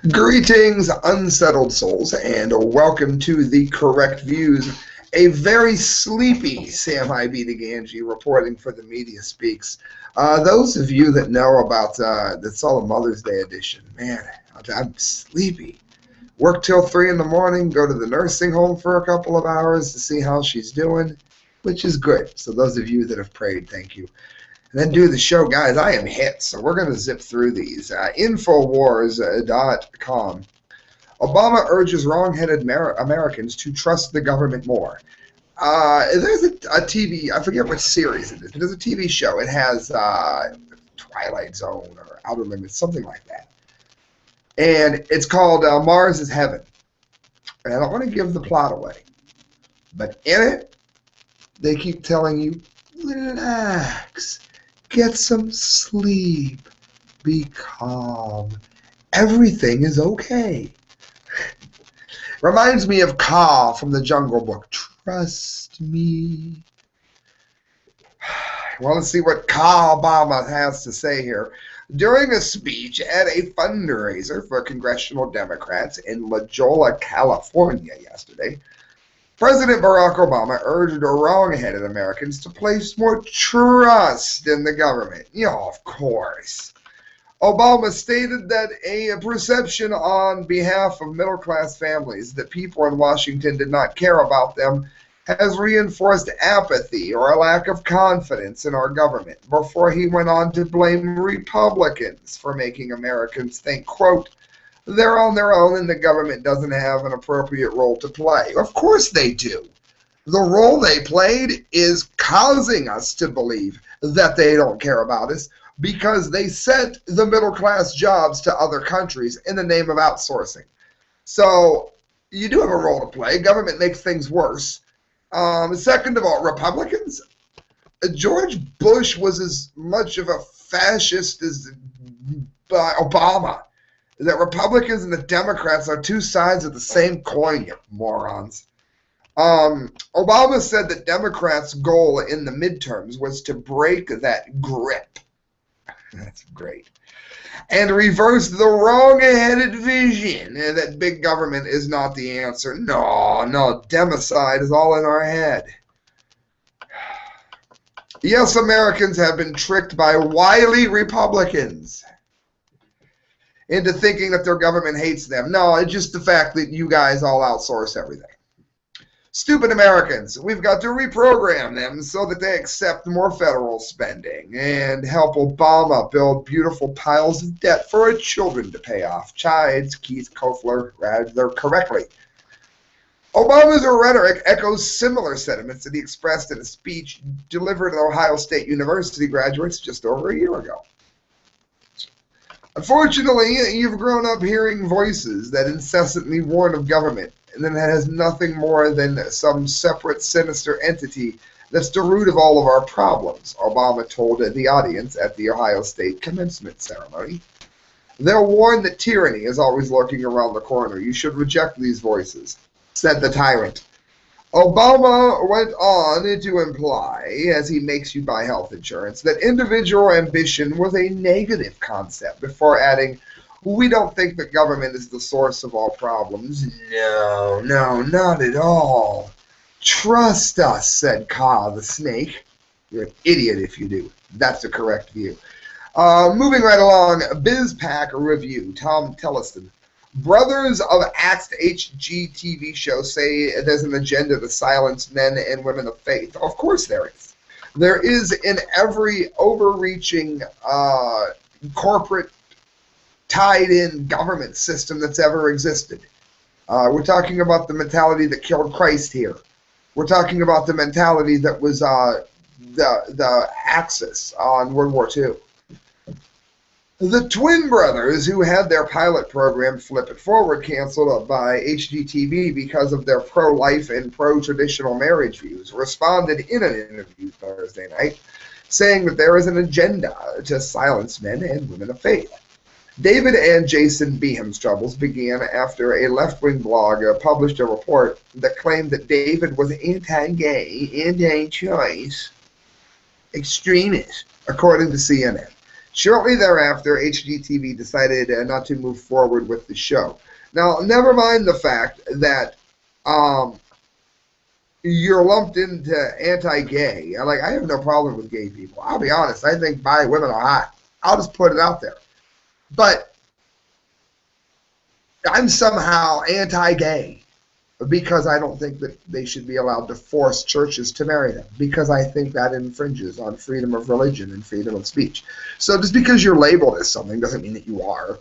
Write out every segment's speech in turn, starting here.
Greetings, unsettled souls, and welcome to the Correct Views. A very sleepy Sam I.B. DeGangi reporting for the Media Speaks. Those of you that know about that's all the Mother's Day edition, man, I'm sleepy. Work till 3 in the morning, go to the nursing home for a couple of hours to see how she's doing, which is good. So those of you that have prayed, thank you. And then do the show, guys. I am hit, so we're going to zip through these. Infowars.com. Obama urges wrong-headed Americans to trust the government more. There's a TV, I forget which series it is, but there's a TV show. It has Twilight Zone or Outer Limits, something like that. And it's called Mars is Heaven. And I don't want to give the plot away. But in it, they keep telling you, relax. Get some sleep. Be calm. Everything is okay. Reminds me of Kaa from the Jungle Book. Trust me. Well, let's see what Kaa Obama has to say here. During a speech at a fundraiser for congressional Democrats in La Jolla, California yesterday, President Barack Obama urged wrong-headed Americans to place more trust in the government. Of course. Obama stated that a perception on behalf of middle-class families that people in Washington did not care about them has reinforced apathy or a lack of confidence in our government, before he went on to blame Republicans for making Americans think, quote, they're on their own and the government doesn't have an appropriate role to play. Of course they do. The role they played is causing us to believe that they don't care about us because they sent the middle class jobs to other countries in the name of outsourcing. So you do have a role to play. Government makes things worse. Second of all, Republicans. George Bush was as much of a fascist as Obama. That Republicans and the Democrats are two sides of the same coin, you morons. Obama said that Democrats' goal in the midterms was to break that grip. That's great. And reverse the wrong-headed vision that big government is not the answer. No, democide is all in our head. Yes, Americans have been tricked by wily Republicans into thinking that their government hates them. No, it's just the fact that you guys all outsource everything. Stupid Americans, we've got to reprogram them so that they accept more federal spending and help Obama build beautiful piles of debt for our children to pay off. Chides, Keith Kofler, rather correctly. Obama's rhetoric echoes similar sentiments that he expressed in a speech delivered to Ohio State University graduates just over a year ago. Unfortunately, you've grown up hearing voices that incessantly warn of government, and then it has nothing more than some separate, sinister entity that's the root of all of our problems, Obama told the audience at the Ohio State commencement ceremony. They'll warn that tyranny is always lurking around the corner. You should reject these voices, said the tyrant. Obama went on to imply, as he makes you buy health insurance, that individual ambition was a negative concept, before adding, we don't think that government is the source of all problems. No, not at all. Trust us, said Kaa the snake. You're an idiot if you do. That's the correct view. Moving right along, BizPack review, Tom Telliston. Brothers of Axed HGTV show say there's an agenda to silence men and women of faith. Of course there is. There is in every overreaching corporate tied-in government system that's ever existed. We're talking about the mentality that killed Christ here. We're talking about the mentality that was the Axis on World War II. The twin brothers, who had their pilot program Flip It Forward canceled by HGTV because of their pro-life and pro-traditional marriage views, responded in an interview Thursday night, saying that there is an agenda to silence men and women of faith. David and Jason Beham's troubles began after a left-wing blog published a report that claimed that David was anti-gay, anti-choice extremist, according to CNN. Shortly thereafter, HGTV decided not to move forward with the show. Now, never mind the fact that um, you're lumped into anti-gay. Like, I have no problem with gay people. I'll be honest. I think bi women are hot. I'll just put it out there. But I'm somehow anti-gay because I don't think that they should be allowed to force churches to marry them, because I think that infringes on freedom of religion and freedom of speech. So just because you're labeled as something doesn't mean that you are.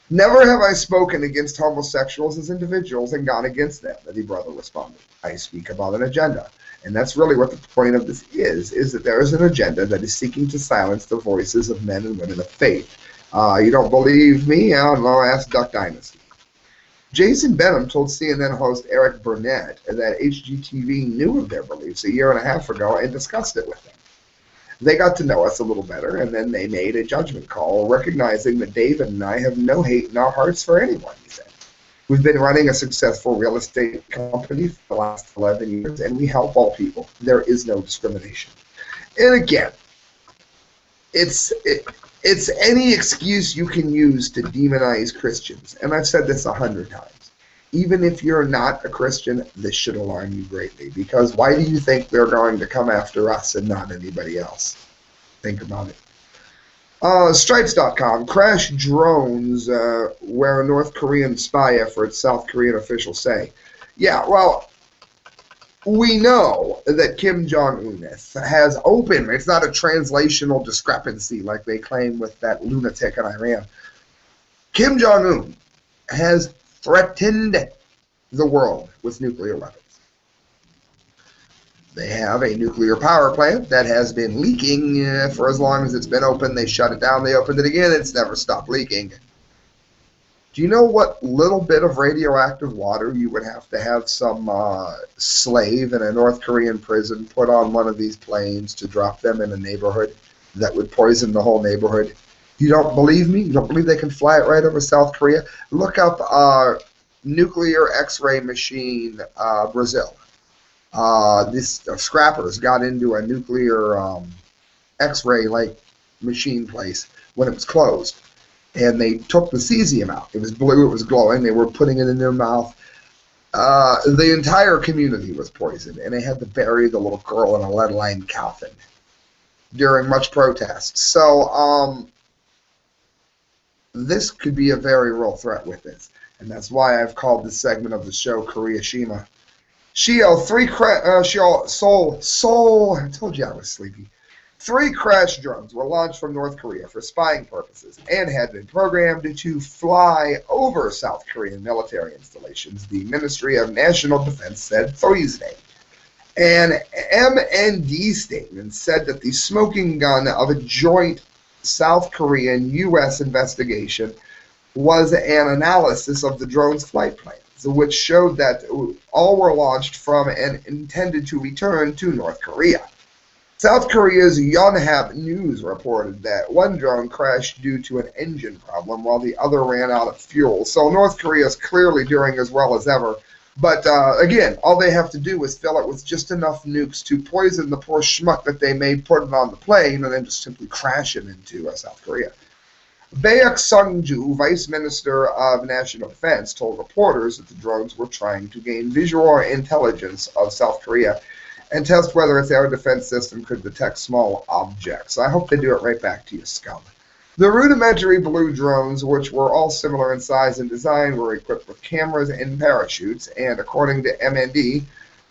Never have I spoken against homosexuals as individuals and gone against them, the brother responded. I speak about an agenda. And that's really what the point of this is that there is an agenda that is seeking to silence the voices of men and women of faith. You don't believe me? I don't know, ask Duck Dynasty. Jason Benham told CNN host Eric Burnett that HGTV knew of their beliefs a year and a half ago and discussed it with them. They got to know us a little better, and then they made a judgment call, recognizing that David and I have no hate in our hearts for anyone, he said. We've been running a successful real estate company for the last 11 years, and we help all people. There is no discrimination. And again, it's any excuse you can use to demonize Christians. And I've said this 100 times. Even if you're not a Christian, this should alarm you greatly. Because why do you think they're going to come after us and not anybody else? Think about it. Stripes.com. Crash drones where North Korean spy efforts, South Korean officials say. Yeah, well, we know that Kim Jong-un has open, it's not a translational discrepancy like they claim with that lunatic in Iran. Kim Jong-un has threatened the world with nuclear weapons. They have a nuclear power plant that has been leaking for as long as it's been open. They shut it down, they opened it again, it's never stopped leaking. Do you know what little bit of radioactive water you would have to have some slave in a North Korean prison put on one of these planes to drop them in a neighborhood that would poison the whole neighborhood? You don't believe me? You don't believe they can fly it right over South Korea? Look up nuclear X-ray machine, Brazil. These scrappers got into a nuclear X-ray like machine place when it was closed. And they took the cesium out. It was blue, it was glowing, they were putting it in their mouth. The entire community was poisoned, and they had to bury the little girl in a lead-lined coffin during much protest. So this could be a very real threat with this. And that's why I've called this segment of the show Koreashima. I told you I was sleepy. 3 crash drones were launched from North Korea for spying purposes and had been programmed to fly over South Korean military installations, the Ministry of National Defense said Thursday. An MND statement said that the smoking gun of a joint South Korean-U.S. investigation was an analysis of the drone's flight plans, which showed that all were launched from and intended to return to North Korea. South Korea's Yonhap News reported that one drone crashed due to an engine problem while the other ran out of fuel. So North Korea is clearly doing as well as ever. But again, all they have to do is fill it with just enough nukes to poison the poor schmuck that they may put it on the plane and then just simply crash it into South Korea. Baek Sung-ju, Vice Minister of National Defense, told reporters that the drones were trying to gain visual intelligence of South Korea and test whether its air defense system could detect small objects. I hope they do it right back to you, scum. The rudimentary blue drones, which were all similar in size and design, were equipped with cameras and parachutes, and according to MND,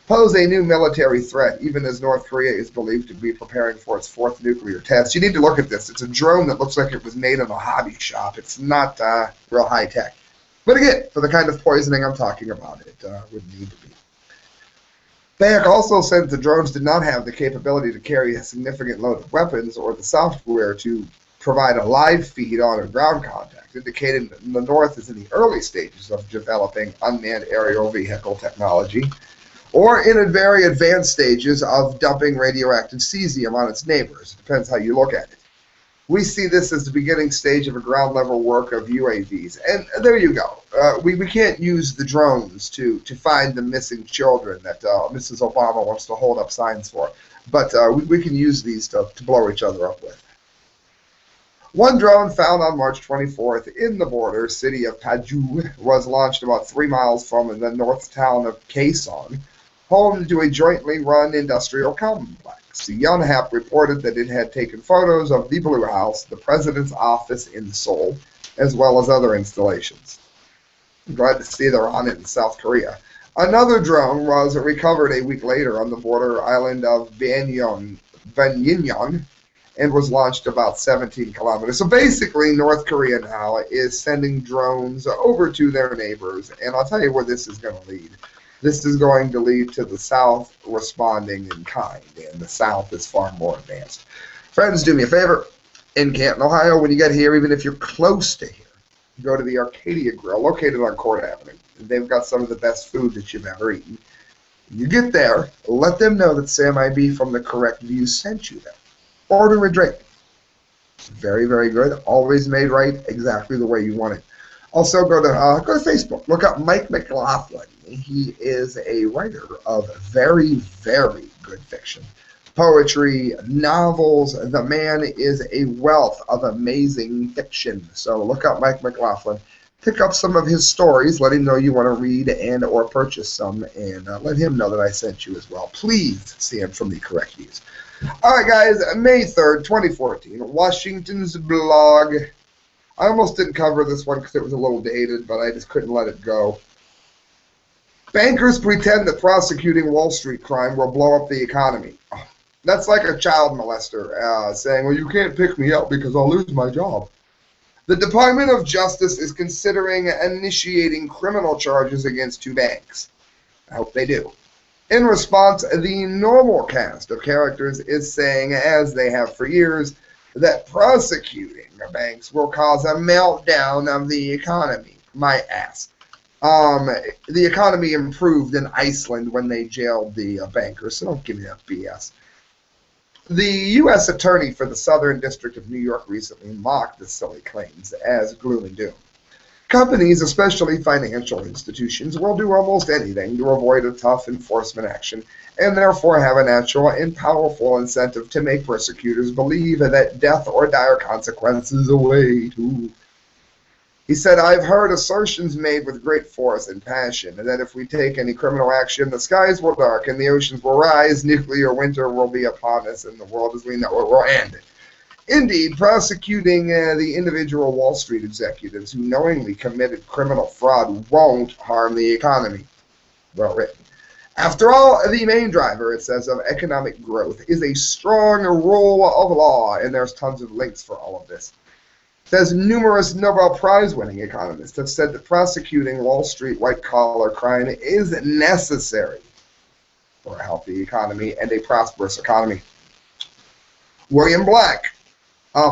pose a new military threat, even as North Korea is believed to be preparing for its 4th nuclear test. You need to look at this. It's a drone that looks like it was made in a hobby shop. It's not real high-tech. But again, for the kind of poisoning I'm talking about, it would need to be. Baek also said the drones did not have the capability to carry a significant load of weapons or the software to provide a live feed on or ground contact, indicating that the North is in the early stages of developing unmanned aerial vehicle technology, or in very advanced stages of dumping radioactive cesium on its neighbors. It depends how you look at it. We see this as the beginning stage of a ground-level work of UAVs. And there you go. We can't use the drones to find the missing children that Mrs. Obama wants to hold up signs for. But we can use these to blow each other up with. One drone found on March 24th in the border city of Paju was launched about 3 miles from the north town of Kaesong, home to a jointly run industrial complex. Yonhap reported that it had taken photos of the Blue House, the president's office in Seoul, as well as other installations. I'm glad to see they're on it in South Korea. Another drone was recovered a week later on the border island of Banyeong and was launched about 17 kilometers. So basically, North Korea now is sending drones over to their neighbors, and I'll tell you where this is going to lead. This is going to lead to the South responding in kind, and the South is far more advanced. Friends, do me a favor. In Canton, Ohio, when you get here, even if you're close to here, go to the Arcadia Grill, located on Court Avenue. They've got some of the best food that you've ever eaten. You get there, let them know that Sam IB from The Correct View sent you there. Order a drink. Very, very good. Always made right, exactly the way you want it. Also, go to Facebook. Look up Mike McLaughlin. He is a writer of very, very good fiction. Poetry, novels. The man is a wealth of amazing fiction. So look up Mike McLaughlin. Pick up some of his stories. Let him know you want to read and or purchase some. And let him know that I sent you as well. Please see him from The Correct Views. All right, guys. May 3rd, 2014. Washington's blog. I almost didn't cover this one because it was a little dated, but I just couldn't let it go. Bankers pretend that prosecuting Wall Street crime will blow up the economy. That's like a child molester saying, well, you can't pick me up because I'll lose my job. The Department of Justice is considering initiating criminal charges against 2 banks. I hope they do. In response, the normal cast of characters is saying, as they have for years, that prosecuting banks will cause a meltdown of the economy. My ass. The economy improved in Iceland when they jailed the bankers, so don't give me that BS. The U.S. Attorney for the Southern District of New York recently mocked the silly claims as gloom and doom. Companies, especially financial institutions, will do almost anything to avoid a tough enforcement action, and therefore have a natural and powerful incentive to make persecutors believe that death or dire consequences await. He said, I've heard assertions made with great force and passion that if we take any criminal action, the skies will darken, the oceans will rise, nuclear winter will be upon us, and the world as we know it will end. Indeed, prosecuting the individual Wall Street executives who knowingly committed criminal fraud won't harm the economy. Well written. After all, the main driver, it says, of economic growth is a strong rule of law, and there's tons of links for all of this. It says numerous Nobel Prize-winning economists have said that prosecuting Wall Street white-collar crime is necessary for a healthy economy and a prosperous economy. William Black.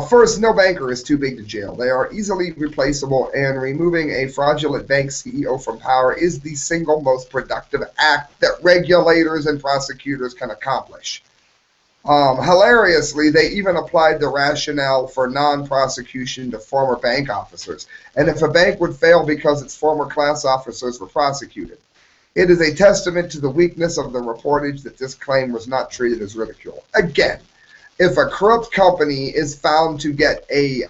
First, no banker is too big to jail. They are easily replaceable, and removing a fraudulent bank CEO from power is the single most productive act that regulators and prosecutors can accomplish. Hilariously, they even applied the rationale for non-prosecution to former bank officers, and if a bank would fail because its former class officers were prosecuted. It is a testament to the weakness of the reportage that this claim was not treated as ridicule. Again, if a corrupt company is found to get a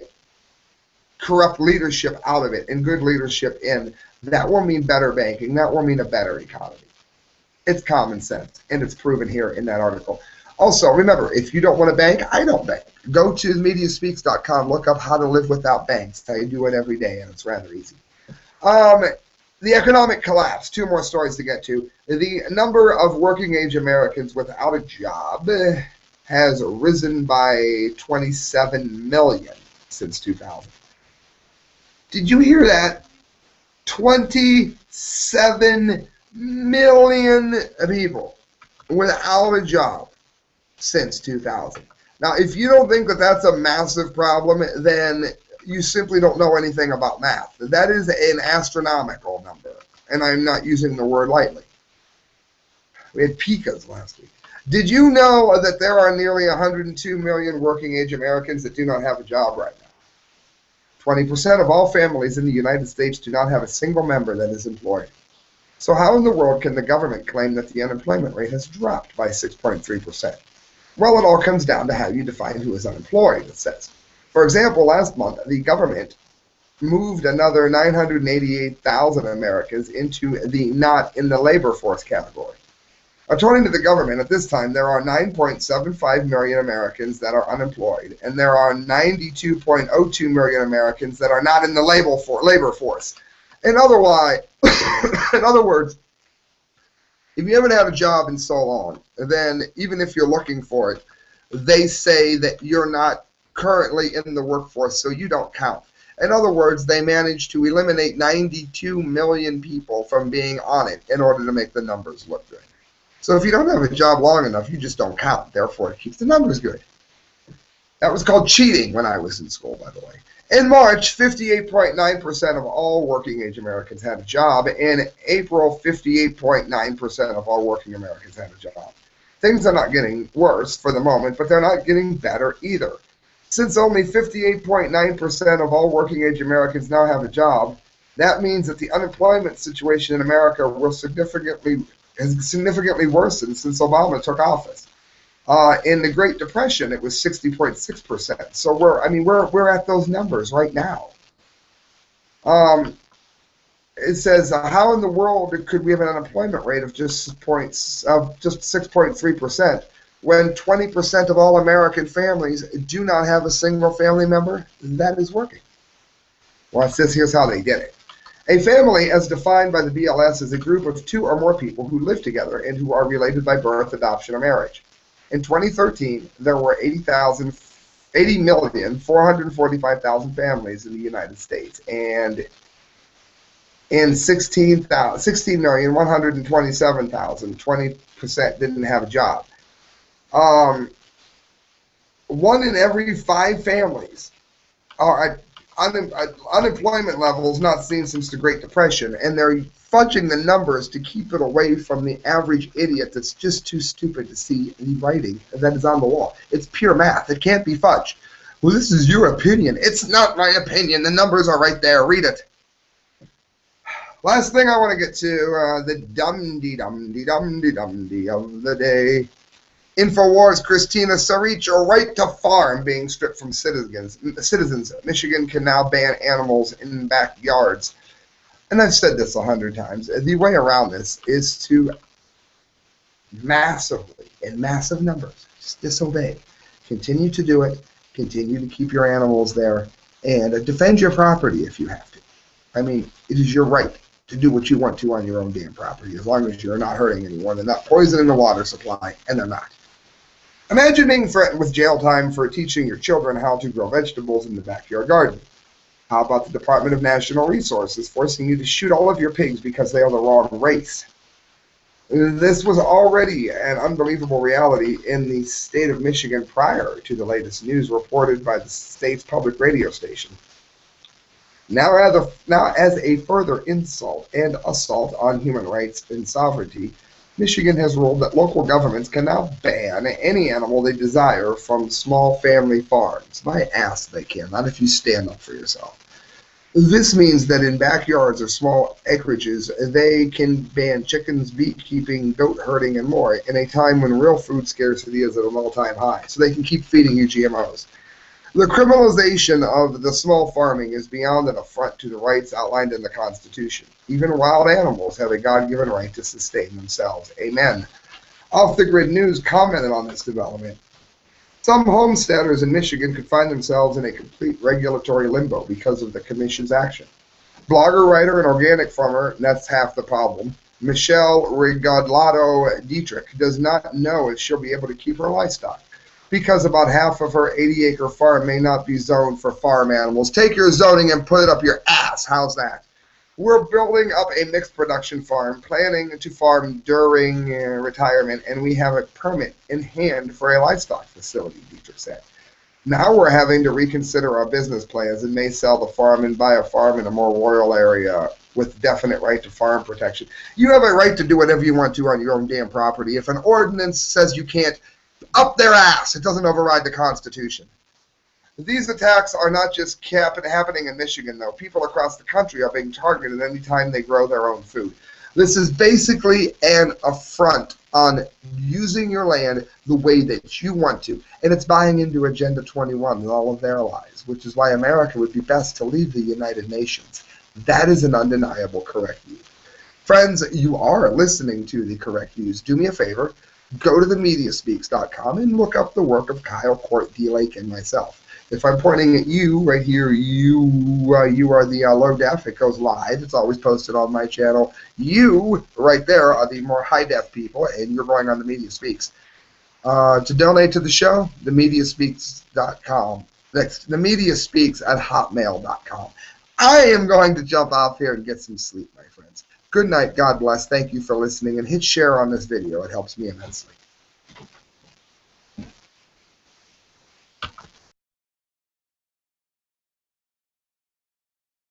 corrupt leadership out of it and good leadership in, that will mean better banking. That will mean a better economy. It's common sense, and it's proven here in that article. Also, remember, if you don't want to bank, I don't bank. Go to mediaspeaks.com, look up how to live without banks. I do it every day, and it's rather easy. The economic collapse. 2 more stories to get to. The number of working-age Americans without a job has risen by 27 million since 2000. Did you hear that? 27 million people without a job since 2000. Now, if you don't think that that's a massive problem, then you simply don't know anything about math. That is an astronomical number, and I'm not using the word lightly. We had pikas last week. Did you know that there are nearly 102 million working-age Americans that do not have a job right now? 20% of all families in the United States do not have a single member that is employed. So how in the world can the government claim that the unemployment rate has dropped by 6.3%? Well, it all comes down to how you define who is unemployed, it says. For example, last month, the government moved another 988,000 Americans into the not in the labor force category. According to the government, at this time, there are 9.75 million Americans that are unemployed, and there are 92.02 million Americans that are not in the labor force. In other words, if you haven't had a job in so long, then even if you're looking for it, they say that you're not currently in the workforce, so you don't count. In other words, they managed to eliminate 92 million people from being on it in order to make the numbers look good. So if you don't have a job long enough, you just don't count. Therefore, it keeps the numbers good. That was called cheating when I was in school, by the way. In March, 58.9% of all working-age Americans had a job. In April, 58.9% of all working Americans had a job. Things are not getting worse for the moment, but they're not getting better either. Since only 58.9% of all working-age Americans now have a job, that means that the unemployment situation in America will has significantly worsened since Obama took office. In the Great Depression, it was 60.6%. So we're at those numbers right now. It says, how in the world could we have an unemployment rate of just 6.3% when 20% of all American families do not have a single family member that is working? Well, it says here's how they did it. A family, as defined by the BLS, is a group of two or more people who live together and who are related by birth, adoption, or marriage. In 2013, there were 80,445,000 families in the United States, and in 16,127,000, 20% didn't have a job. 1 in every 5 families are at unemployment levels not seen since the Great Depression, and they're fudging the numbers to keep it away from the average idiot that's just too stupid to see the writing that is on the wall. It's pure math. It can't be fudged. Well, this is your opinion. It's not my opinion. The numbers are right there. Read it. Last thing I want to get to, the dum-de-dum-de-dum-de-dum-de of the day. InfoWars Christina Sarich, a right to farm being stripped from citizens. Michigan can now ban animals in backyards. And I've said this 100 times. The way around this is to massively, in massive numbers, just disobey. Continue to do it. Continue to keep your animals there. And defend your property if you have to. I mean, it is your right to do what you want to on your own damn property, as long as you're not hurting anyone. They're not poisoning the water supply, and they're not. Imagine being threatened with jail time for teaching your children how to grow vegetables in the backyard garden. How about the Department of National Resources forcing you to shoot all of your pigs because they are the wrong race? This was already an unbelievable reality in the state of Michigan prior to the latest news reported by the state's public radio station. Now as a further insult and assault on human rights and sovereignty, Michigan has ruled that local governments can now ban any animal they desire from small family farms. My ass they can, not if you stand up for yourself. This means that in backyards or small acreages, they can ban chickens, beekeeping, goat herding, and more in a time when real food scarcity is at an all-time high, so they can keep feeding you GMOs. The criminalization of the small farming is beyond an affront to the rights outlined in the Constitution. Even wild animals have a God-given right to sustain themselves. Amen. Off the Grid News commented on this development. Some homesteaders in Michigan could find themselves in a complete regulatory limbo because of the Commission's action. Blogger, writer, and organic farmer, and that's half the problem, Michelle Rigodlato Dietrich, does not know if she'll be able to keep her livestock, because about half of her 80-acre farm may not be zoned for farm animals. Take your zoning and put it up your ass. How's that? We're building up a mixed production farm, planning to farm during retirement, and we have a permit in hand for a livestock facility, Dietrich said. Now we're having to reconsider our business plans and may sell the farm and buy a farm in a more rural area with definite right to farm protection. You have a right to do whatever you want to on your own damn property. If an ordinance says you can't, up their ass. It doesn't override the Constitution. These attacks are not just happening in Michigan, though. People across the country are being targeted any time they grow their own food. This is basically an affront on using your land the way that you want to. And it's buying into Agenda 21 and all of their lies, which is why America would be best to leave the United Nations. That is an undeniable correct view. Friends, you are listening to the correct views. Do me a favor, go to themediaspeaks.com and look up the work of Kyle, Court, D. Lake, and myself. If I'm pointing at you right here, you are the low def. It goes live. It's always posted on my channel. You right there are the more high def people, and you're going on the Media Speaks. To donate to the show, themediaspeaks.com. Next, themediaspeaks@hotmail.com. I am going to jump off here and get some sleep, my friends. Good night. God bless. Thank you for listening, and hit share on this video. It helps me immensely.